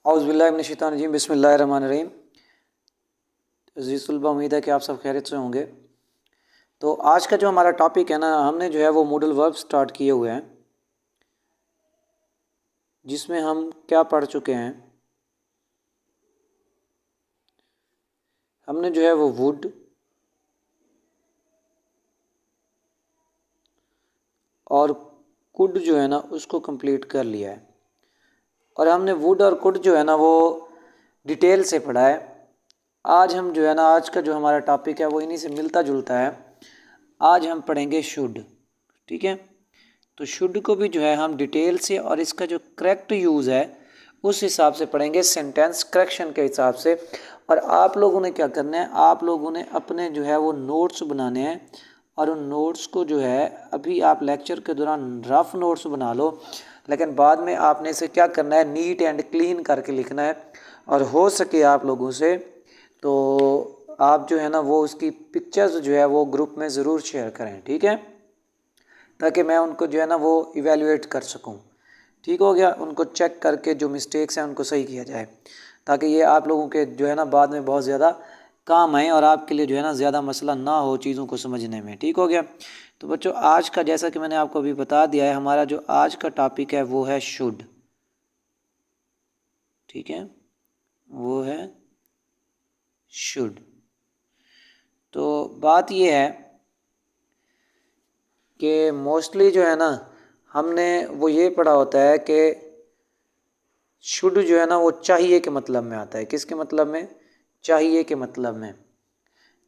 औज़ुबिल्लाहिमिनश्शैतानिर्रजीम बिस्मिल्लाहिर्रहमानिर्रहीम। अज़ीज़ तलबा, उम्मीद है कि आप सब खैरियत से होंगे। तो आज का जो हमारा टॉपिक है ना, हमने जो है वो मॉडल वर्ब स्टार्ट किए हुए हैं, जिसमें हम क्या पढ़ चुके हैं। हमने जो है वो वुड और कुड जो है ना उसको कंप्लीट कर लिया है, और हमने वुड और कुड जो है ना वो डिटेल से पढ़ा है। आज हम जो है ना, आज का जो हमारा टॉपिक है वो इन्हीं से मिलता जुलता है। आज हम पढ़ेंगे शुड। ठीक है, तो शुड को भी जो है हम डिटेल से और इसका जो करेक्ट यूज़ है उस हिसाब से पढ़ेंगे, सेंटेंस करेक्शन के हिसाब से। और आप लोगों ने क्या करना है, आप लोगों ने अपने जो है वो नोट्स बनाने हैं, और उन नोट्स को जो है अभी आप लेक्चर के दौरान रफ नोट्स बना लो, लेकिन बाद में आपने इसे क्या करना है, नीट एंड क्लीन करके लिखना है। और हो सके आप लोगों से तो आप जो है ना वो उसकी पिक्चर्स जो है वो ग्रुप में ज़रूर शेयर करें, ठीक है, ताकि मैं उनको जो है ना वो इवेलुएट कर सकूं। ठीक हो गया, उनको चेक करके जो मिस्टेक्स हैं उनको सही किया जाए, ताकि ये आप लोगों के जो है ना बाद में बहुत ज़्यादा काम आए और आपके लिए जो है ना ज़्यादा मसला ना हो चीज़ों को समझने में। ठीक हो गया। तो बच्चों, आज का जैसा कि मैंने आपको अभी बता दिया है, हमारा जो आज का टॉपिक है वो है शुड। ठीक है, वो है शुड। तो बात ये है कि मोस्टली जो है ना हमने वो ये पढ़ा होता है कि शुड जो है ना वो चाहिए के मतलब में आता है। किसके मतलब में? चाहिए के मतलब में।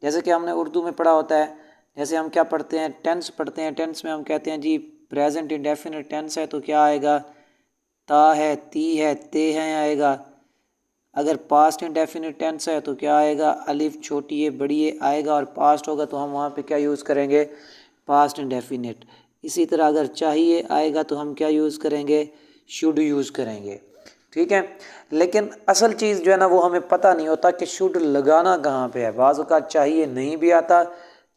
जैसे कि हमने उर्दू में पढ़ा होता है, जैसे हम क्या पढ़ते हैं, टेंस पढ़ते हैं। टेंस में हम कहते हैं जी प्रेजेंट इंडेफिनिट टेंस है तो क्या आएगा, ता है, ती है, ते हैं आएगा। अगर पास्ट इंडेफिनिट टेंस है तो क्या आएगा, अलिफ छोटी है बड़ी है आएगा। और पास्ट होगा तो हम वहाँ पे क्या यूज़ करेंगे, पास्ट इंडेफिनिट। इसी तरह अगर चाहिए आएगा तो हम क्या यूज़ करेंगे, शुड यूज़ करेंगे। ठीक है, लेकिन असल चीज़ जो है ना वो हमें पता नहीं होता कि शुड लगाना कहाँ पे है। बाज़ औक़ात चाहिए नहीं भी आता,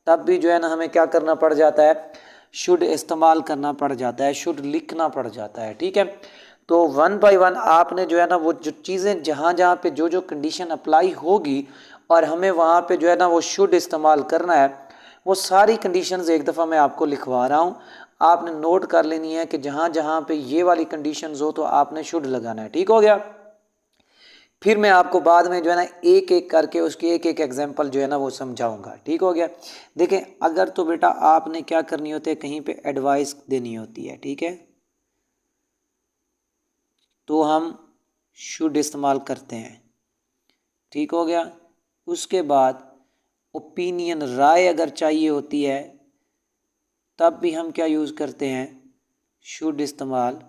तब भी जो है ना हमें क्या करना पड़ जाता है, शुड इस्तेमाल करना पड़ जाता है, शुड लिखना पड़ जाता है। ठीक है, तो वन बाय वन आपने जो है ना वो जो चीज़ें जहाँ जहाँ पे जो जो कंडीशन अप्लाई होगी और हमें वहाँ पे जो है ना वो शुड इस्तेमाल करना है, वो सारी कंडीशंस एक दफ़ा मैं आपको लिखवा रहा हूँ। आपने नोट कर लेनी है कि जहाँ जहाँ पे ये वाली कंडीशंस हो तो आपने शुड लगाना है। ठीक हो गया। फिर मैं आपको बाद में जो है ना एक एक करके उसकी एक एक एग्जांपल जो है ना वो समझाऊंगा। ठीक हो गया। देखें, अगर तो बेटा आपने क्या करनी होती है, कहीं पे एडवाइस देनी होती है, ठीक है, तो हम शुड इस्तेमाल करते हैं। ठीक हो गया। उसके बाद ओपिनियन, राय अगर चाहिए होती है तब भी हम क्या यूज़ करते हैं, शुड इस्तेमाल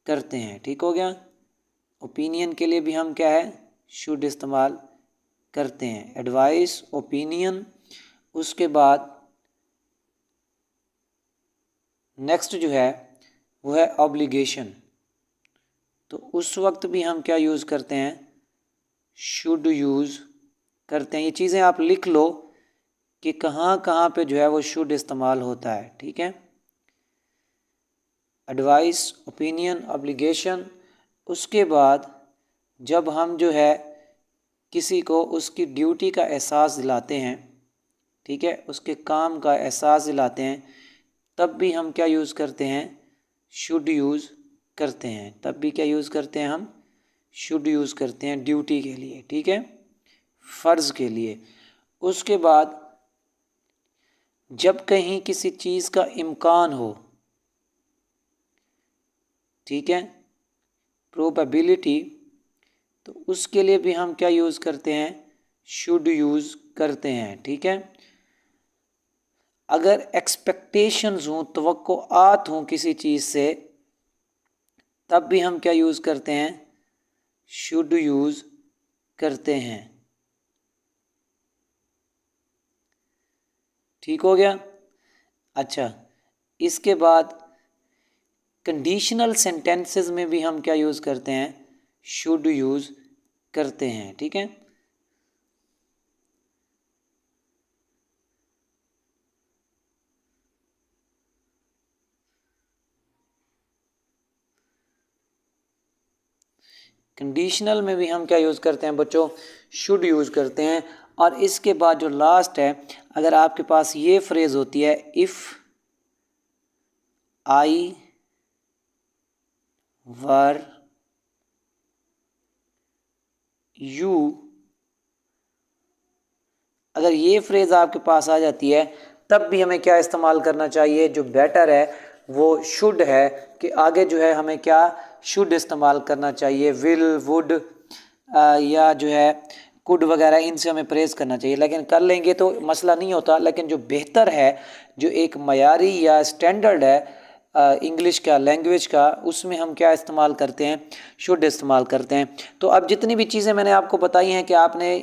करते हैं। ठीक हो गया। ओपिनियन के लिए भी हम क्या है, शुड इस्तेमाल करते हैं। Advice, opinion. उसके बाद नेक्स्ट जो है वो है ऑब्लिगेशन। तो उस वक्त भी हम क्या यूज़ करते हैं, शुड यूज़ करते हैं। ये चीज़ें आप लिख लो कि कहाँ कहाँ पे जो है वो शुड इस्तेमाल होता है। ठीक है, एडवाइस, ओपिनियन, ऑब्लिगेशन। उसके बाद जब हम जो है किसी को उसकी ड्यूटी का एहसास दिलाते हैं, ठीक है, उसके काम का एहसास दिलाते हैं, तब भी हम क्या यूज़ करते हैं, शुड यूज़ करते हैं। तब भी क्या यूज़ करते हैं, हम शुड यूज़ करते हैं ड्यूटी के लिए। ठीक है, फ़र्ज़ के लिए। उसके बाद जब कहीं किसी चीज़ का इम्कान हो, ठीक है, प्रोबेबिलिटी, तो उसके लिए भी हम क्या यूज़ करते हैं, शुड यूज़ करते हैं। ठीक है, अगर एक्सपेक्टेशंस हों, तवक्कुआत हों किसी चीज़ से, तब भी हम क्या यूज़ करते हैं, शुड यूज़ करते हैं। ठीक हो गया। अच्छा, इसके बाद कंडीशनल सेंटेंसेस में भी हम क्या यूज़ करते हैं, शुड यूज़ करते हैं। ठीक है, कंडीशनल में भी हम क्या यूज़ करते हैं बच्चों, शुड यूज़ करते हैं। और इसके बाद जो लास्ट है, अगर आपके पास ये फ्रेज होती है इफ़ आई वर यू, अगर ये फ्रेज आपके पास आ जाती है तब भी हमें क्या इस्तेमाल करना चाहिए, जो बेटर है वो शुड है, कि आगे जो है हमें क्या शुड इस्तेमाल करना चाहिए। विल, वुड या जो है कुड वगैरह, इनसे हमें प्रेज करना चाहिए। लेकिन कर लेंगे तो मसला नहीं होता, लेकिन जो बेहतर है, जो एक मयारी या स्टैंडर्ड है इंग्लिश का, लैंग्वेज का, उसमें हम क्या इस्तेमाल करते हैं, शुड इस्तेमाल करते हैं। तो अब जितनी भी चीज़ें मैंने आपको बताई हैं कि आपने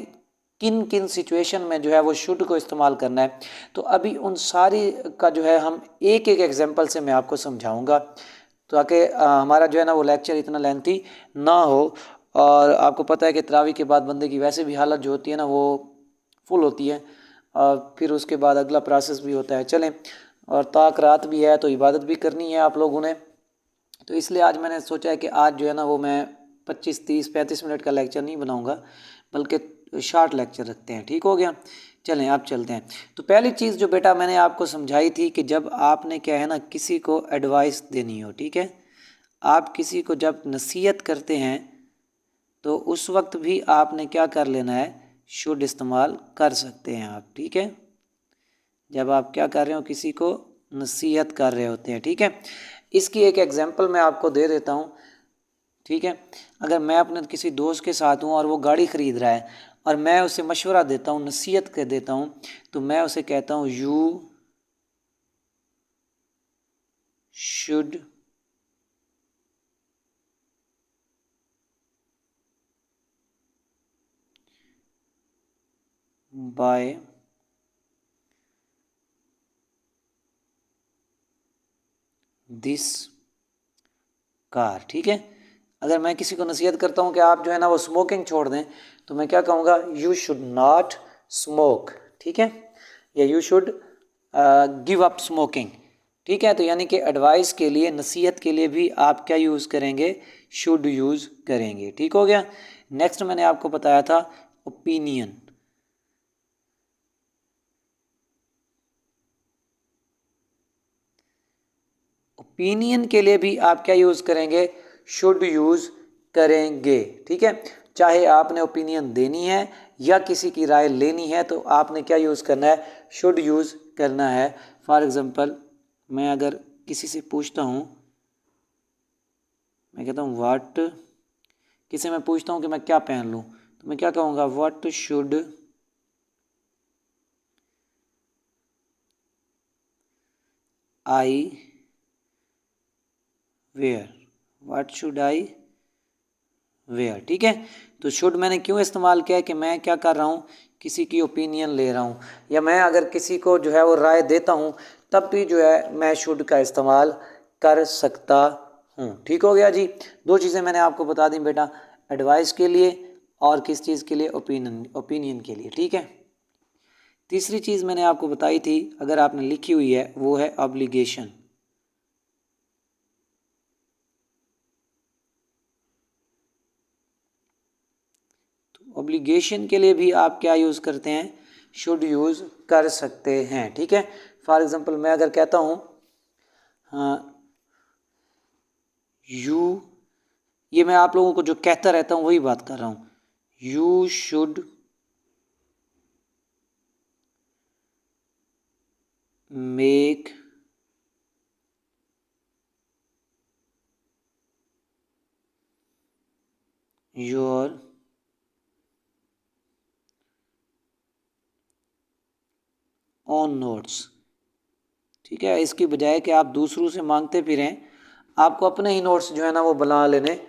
किन किन सिचुएशन में जो है वो शुड को इस्तेमाल करना है, तो अभी उन सारी का जो है हम एक एक एग्जांपल से मैं आपको समझाऊंगा, ताकि हमारा जो है ना वो लेक्चर इतना लेंथी ना हो। और आपको पता है कि तरावी के बाद बंदे की वैसे भी हालत जो होती है ना वो फुल होती है, और फिर उसके बाद अगला प्रोसेस भी होता है। चलें, और ताक रात भी है तो इबादत भी करनी है आप लोगों ने, तो इसलिए आज मैंने सोचा है कि आज जो है ना वो मैं 25, 30, 35 मिनट का लेक्चर नहीं बनाऊंगा, बल्कि शॉर्ट लेक्चर रखते हैं। ठीक हो गया, चलें आप चलते हैं। तो पहली चीज़ जो बेटा मैंने आपको समझाई थी कि जब आपने क्या है ना किसी को एडवाइस देनी हो, ठीक है, आप किसी को जब नसीहत करते हैं तो उस वक्त भी आपने क्या कर लेना है, शुड इस्तेमाल कर सकते हैं आप। ठीक है, जब आप क्या कर रहे हो, किसी को नसीहत कर रहे होते हैं। ठीक है, इसकी एक एग्जांपल मैं आपको दे देता हूँ। ठीक है, अगर मैं अपने किसी दोस्त के साथ हूँ और वो गाड़ी ख़रीद रहा है और मैं उसे मशवरा देता हूँ, नसीहत कर देता हूँ, तो मैं उसे कहता हूँ you should by this car. ठीक है, अगर मैं किसी को नसीहत करता हूँ कि आप जो है ना वो स्मोकिंग छोड़ दें, तो मैं क्या कहूँगा, यू शुड नॉट स्मोक। ठीक है, या you should give up smoking. ठीक है, तो यानी कि एडवाइस के लिए, नसीहत के लिए भी आप क्या यूज़ करेंगे, शुड यूज़ करेंगे। ठीक हो गया। नेक्स्ट मैंने आपको बताया था ओपिनियन। ओपिनियन के लिए भी आप क्या यूज़ करेंगे, शुड यूज़ करेंगे। ठीक है, चाहे आपने ओपिनियन देनी है या किसी की राय लेनी है तो आपने क्या यूज़ करना है, शुड यूज़ करना है। फॉर एग्ज़ाम्पल, मैं अगर किसी से पूछता हूँ, मैं कहता हूँ व्हाट, किसी मैं पूछता हूँ कि मैं क्या पहन लूँ, तो मैं क्या कहूँगा, what should I wear, what should I wear. ठीक है, तो शुड मैंने क्यों इस्तेमाल किया है कि मैं क्या कर रहा हूँ, किसी की ओपिनियन ले रहा हूँ, या मैं अगर किसी को जो है वो राय देता हूँ तब भी जो है मैं शुड का इस्तेमाल कर सकता हूँ। ठीक हो गया जी, दो चीज़ें मैंने आपको बता दी बेटा, एडवाइस के लिए और किस चीज़ के लिए, ओपिनियन के लिए। ठीक है, तीसरी चीज़ मैंने आपको बताई थी, अगर आपने लिखी हुई है, वो है ऑब्लिगेशन। ऑब्लिगेशन के लिए भी आप क्या यूज़ करते हैं, शुड यूज़ कर सकते हैं। ठीक है, फॉर एग्जांपल मैं अगर कहता हूँ हाँ यू, ये मैं आप लोगों को जो कहता रहता हूँ वही बात कर रहा हूँ, you should make your own notes. ठीक है, इसकी बजाय कि आप दूसरों से मांगते फिरें, आपको अपने ही नोट्स जो है ना वो बना लेने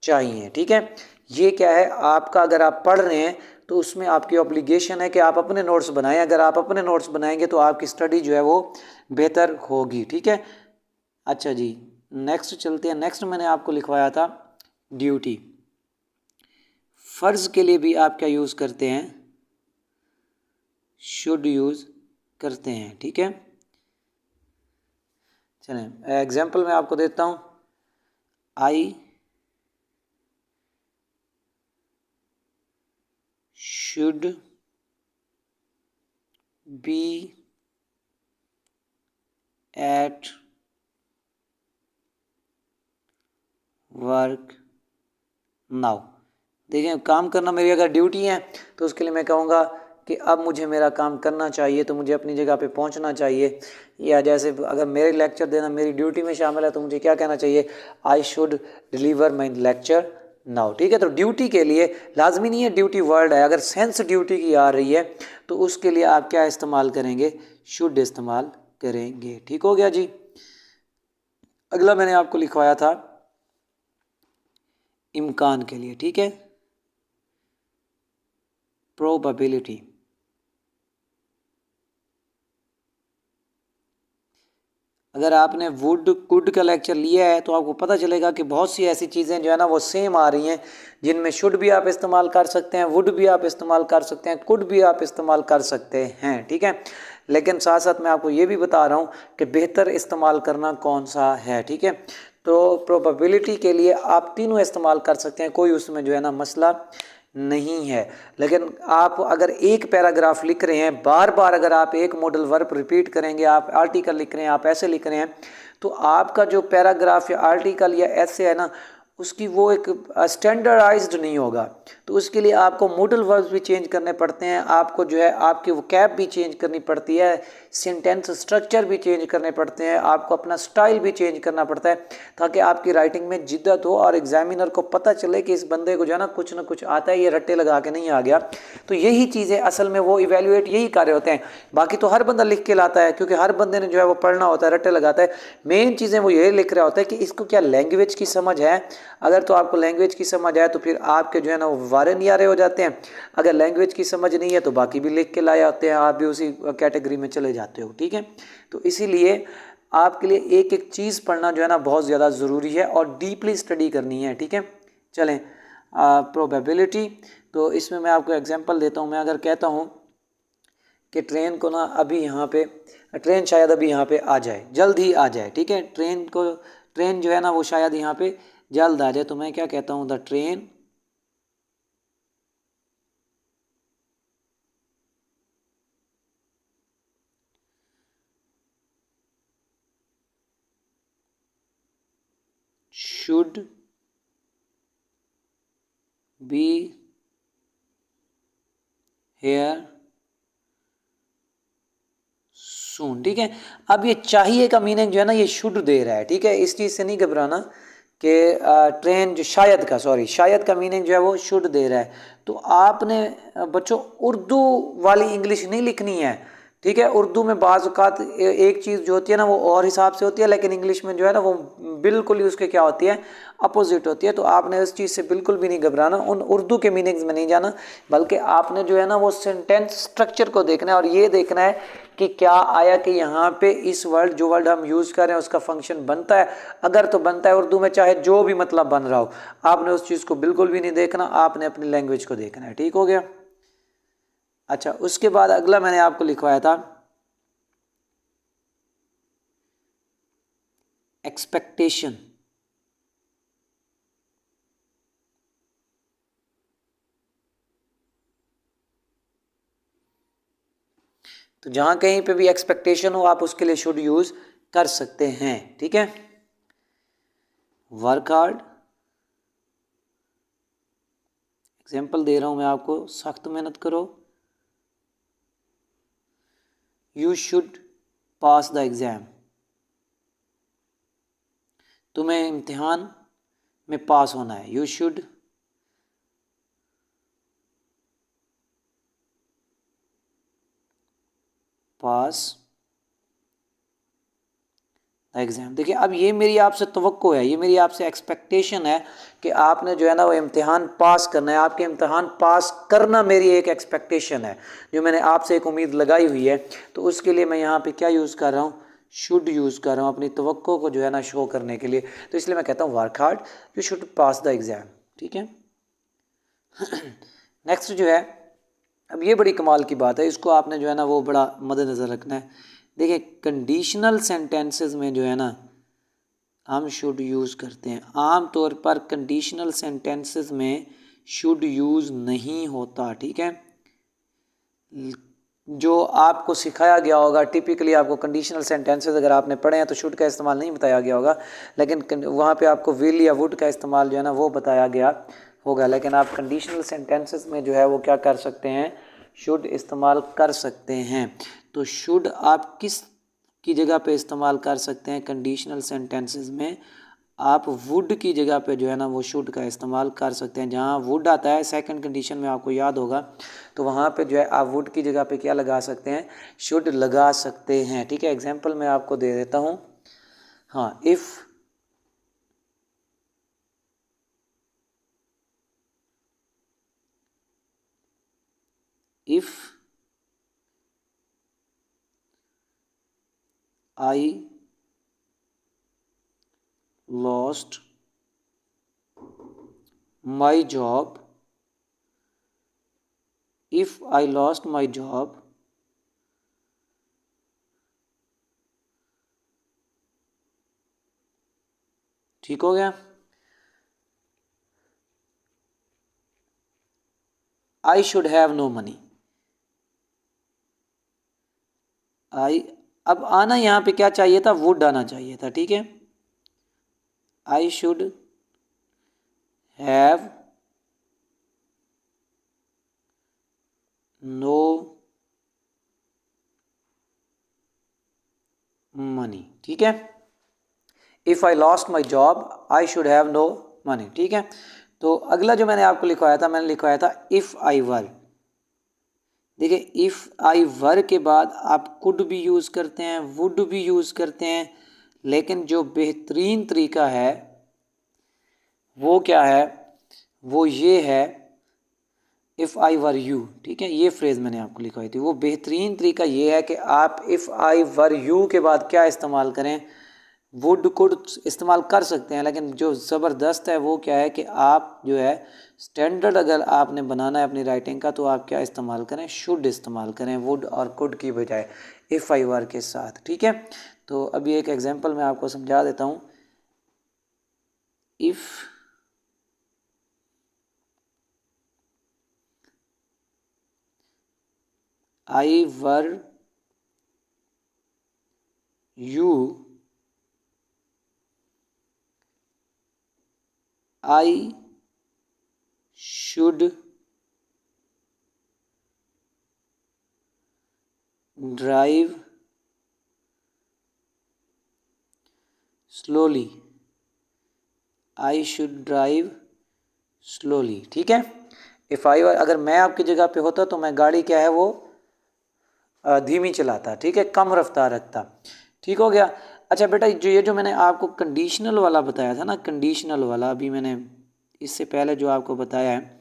चाहिए। ठीक है, ये क्या है, आपका अगर आप पढ़ रहे हैं तो उसमें आपकी ऑब्लिगेशन है कि आप अपने नोट्स बनाएं। अगर आप अपने नोट्स बनाएंगे तो आपकी स्टडी जो है वो बेहतर होगी। ठीक है, अच्छा जी, नेक्स्ट चलते हैं। नेक्स्ट मैंने आपको लिखवाया था ड्यूटी। फ़र्ज़ के लिए भी आप क्या यूज़ करते हैं, शुड यूज़ करते हैं। ठीक है, चलें एग्जाम्पल मैं आपको देता हूँ, I should be at work now. देखिए, काम करना मेरी अगर ड्यूटी है तो उसके लिए मैं कहूँगा कि अब मुझे मेरा काम करना चाहिए, तो मुझे अपनी जगह पे पहुँचना चाहिए। या जैसे अगर मेरे लेक्चर देना मेरी ड्यूटी में शामिल है तो मुझे क्या कहना चाहिए, I should deliver my lecture now. ठीक है, तो ड्यूटी के लिए लाजमी नहीं है ड्यूटी वर्ड है, अगर सेंस ड्यूटी की आ रही है तो उसके लिए आप क्या इस्तेमाल करेंगे, शुड इस्तेमाल करेंगे। ठीक हो गया जी। अगला मैंने आपको लिखवाया था इम्कान के लिए। ठीक है, प्रोबेबिलिटी। अगर आपने वुड कुड का लेक्चर लिया है तो आपको पता चलेगा कि बहुत सी ऐसी चीज़ें जो है ना वो सेम आ रही हैं, जिनमें शुड भी आप इस्तेमाल कर सकते हैं, वुड भी आप इस्तेमाल कर सकते हैं, कुड भी आप इस्तेमाल कर सकते हैं। ठीक है, लेकिन साथ साथ मैं आपको ये भी बता रहा हूँ कि बेहतर इस्तेमाल करना कौन सा है। ठीक है, तो प्रोबेबिलिटी के लिए आप तीनों इस्तेमाल कर सकते हैं, कोई उसमें जो है ना मसला नहीं है। लेकिन आप अगर एक पैराग्राफ लिख रहे हैं, बार बार अगर आप एक मॉडल वर्ब रिपीट करेंगे, आप आर्टिकल लिख रहे हैं, आप ऐसे लिख रहे हैं, तो आपका जो पैराग्राफ या आर्टिकल या ऐसे है ना, उसकी वो एक स्टैंडर्डाइज्ड नहीं होगा। तो उसके लिए आपको मॉडल वर्ब्स भी चेंज करने पड़ते हैं, आपको जो है आपकी वोकैब भी चेंज करनी पड़ती है, सेंटेंस स्ट्रक्चर भी चेंज करने पड़ते हैं, आपको अपना स्टाइल भी चेंज करना पड़ता है, ताकि आपकी राइटिंग में जिद्दत हो और एग्जामिनर को पता चले कि इस बंदे को जो है ना कुछ आता है, ये रट्टे लगा के नहीं आ गया। तो यही चीज़ें असल में वो इवेल्युएट यही कार्य होते हैं। बाकी तो हर बंदा लिख के लाता है, क्योंकि हर बंदे ने जो है वो पढ़ना होता है, रट्टे लगाता है। मेन चीज़ें वो यही लिख रहा होता है कि इसको क्या लैंग्वेज की समझ है। अगर तो आपको लैंग्वेज की समझ आए तो फिर आपके जो है ना वो वारे नियारे हो जाते हैं, अगर लैंग्वेज की समझ नहीं है तो बाकी भी लिख के लाए आते हैं, आप भी उसी कैटेगरी में चले जाते हो। ठीक है, तो इसीलिए आपके लिए एक एक चीज़ पढ़ना जो है ना बहुत ज़्यादा ज़रूरी है और डीपली स्टडी करनी है। ठीक है, चलें प्रोबेबिलिटी। तो इसमें मैं आपको एग्जांपल देता हूँ। मैं अगर कहता हूँ कि ट्रेन को ना अभी यहाँ पे, ट्रेन शायद अभी यहाँ पे आ जाए, जल्द ही आ जाए। ठीक है, ट्रेन जो है ना वो शायद यहाँ पे जल्द आ जाए, तो मैं क्या कहता हूँ, the train should be here soon. ठीक है, अब ये चाहिए का मीनिंग जो है ना ये शुड दे रहा है। ठीक है, इस चीज़ से नहीं घबराना कि ट्रेन जो शायद का मीनिंग जो है वो शुड दे रहा है। तो आपने बच्चों उर्दू वाली इंग्लिश नहीं लिखनी है। ठीक है, उर्दू में बाज़ औक़ात एक चीज़ जो होती है ना वो और हिसाब से होती है, लेकिन इंग्लिश में जो है ना वो बिल्कुल ही उसके क्या होती है, अपोजिट होती है। तो आपने उस चीज़ से बिल्कुल भी नहीं घबराना, उन उर्दू के मीनिंग्स में नहीं जाना, बल्कि आपने जो है ना वो सेंटेंस स्ट्रक्चर को देखना है और ये देखना है कि क्या आया कि यहाँ पे इस वर्ड जो वर्ड हम यूज़ कर रहे हैं उसका फंक्शन बनता है। अगर तो बनता है उर्दू में, चाहे जो भी मतलब बन रहा हो, आपने उस चीज़ को बिल्कुल भी नहीं देखना, आपने अपनी लैंग्वेज को देखना है। ठीक हो गया। अच्छा, उसके बाद अगला मैंने आपको लिखवाया था एक्सपेक्टेशन। तो जहां कहीं पे भी एक्सपेक्टेशन हो आप उसके लिए शुड यूज कर सकते हैं। ठीक है, वर्क हार्ड, एग्जाम्पल दे रहा हूं मैं आपको, सख्त मेहनत करो। You should pass the exam, तुम्हें इम्तिहान में पास होना है। You should pass exam. देखिए, अब ये मेरी आपसे तवक्को है, ये मेरी आपसे एक्सपेक्टेशन है कि आपने जो है ना वो इम्तिहान पास करना है। आपके इम्तिहान पास करना मेरी एक एक्सपेक्टेशन है, जो मैंने आपसे एक उम्मीद लगाई हुई है। तो उसके लिए मैं यहाँ पे क्या यूज़ कर रहा हूँ, शुड यूज़ कर रहा हूँ अपनी तवक्को को जो है ना शो करने के लिए। तो इसलिए मैं कहता हूँ work hard, you should pass the exam. ठीक है, नेक्स्ट जो है, अब ये बड़ी कमाल की बात है, इसको आपने जो है ना वो बड़ा मद्देनज़र रखना है। देखिए, कंडीशनल सेंटेंसेस में जो है ना हम शुड यूज़ करते हैं। आम तौर पर कंडीशनल सेंटेंसेस में शुड यूज़ नहीं होता। ठीक है, जो आपको सिखाया गया होगा, टिपिकली आपको कंडीशनल सेंटेंसेस अगर आपने पढ़े हैं तो शुड का इस्तेमाल नहीं बताया गया होगा, लेकिन वहाँ पे आपको विल या वुड का इस्तेमाल जो है ना वो बताया गया होगा। लेकिन आप कंडीशनल सेंटेंसेस में जो है वो क्या कर सकते हैं, शुड इस्तेमाल कर सकते हैं। तो शुड आप किस की जगह पे इस्तेमाल कर सकते हैं कंडीशनल सेंटेंसेस में, आप वुड की जगह पे जो है ना वो शुड का इस्तेमाल कर सकते हैं। जहाँ वुड आता है सेकंड कंडीशन में, आपको याद होगा, तो वहाँ पे जो है आप वुड की जगह पे क्या लगा सकते हैं, शुड लगा सकते हैं। ठीक है, एग्जांपल मैं आपको दे देता हूँ। हाँ, if I lost my job, if I lost my job, ठीक हो गया। I should have no money, अब आना यहाँ पे क्या चाहिए था, वुड आना चाहिए था। ठीक है, I should have no money। ठीक है, if I lost my job I should have no money. ठीक है, तो अगला जो मैंने आपको लिखवाया था, मैंने लिखवाया था इफ आई वर। देखिए, इफ आई वर के बाद आप कुड भी यूज़ करते हैं, वुड भी यूज़ करते हैं, लेकिन जो बेहतरीन तरीका है वो क्या है, वो ये है इफ़ आई वर यू। ठीक है, ये फ्रेज़ मैंने आपको लिखवाई थी। वो बेहतरीन तरीका ये है कि आप इफ़ आई वर यू के बाद क्या इस्तेमाल करें, वुड कुड इस्तेमाल कर सकते हैं, लेकिन जो ज़बरदस्त है वो क्या है कि आप जो है स्टैंडर्ड अगर आपने बनाना है अपनी राइटिंग का, तो आप क्या इस्तेमाल करें, शुड इस्तेमाल करें वुड और कुड की बजाय इफ़ आई वर के साथ। ठीक है, तो अभी एक एग्जांपल मैं आपको समझा देता हूँ। If I were you I should drive slowly, I should drive slowly। ठीक है, इफ़ आई अगर मैं आपकी जगह पे होता तो मैं गाड़ी क्या है वो धीमी चलाता। ठीक है, कम रफ्तार रखता। ठीक हो गया। अच्छा बेटा, जो मैंने आपको कंडीशनल वाला बताया था ना, कंडीशनल वाला अभी मैंने इससे पहले जो आपको बताया है,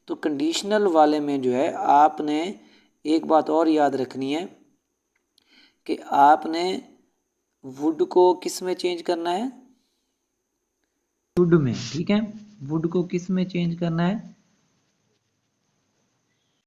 तो कंडीशनल वाले में जो है आपने एक बात और याद रखनी है कि आपने वुड को किस में चेंज करना है, शुड में। ठीक है, वुड को किस में चेंज करना है,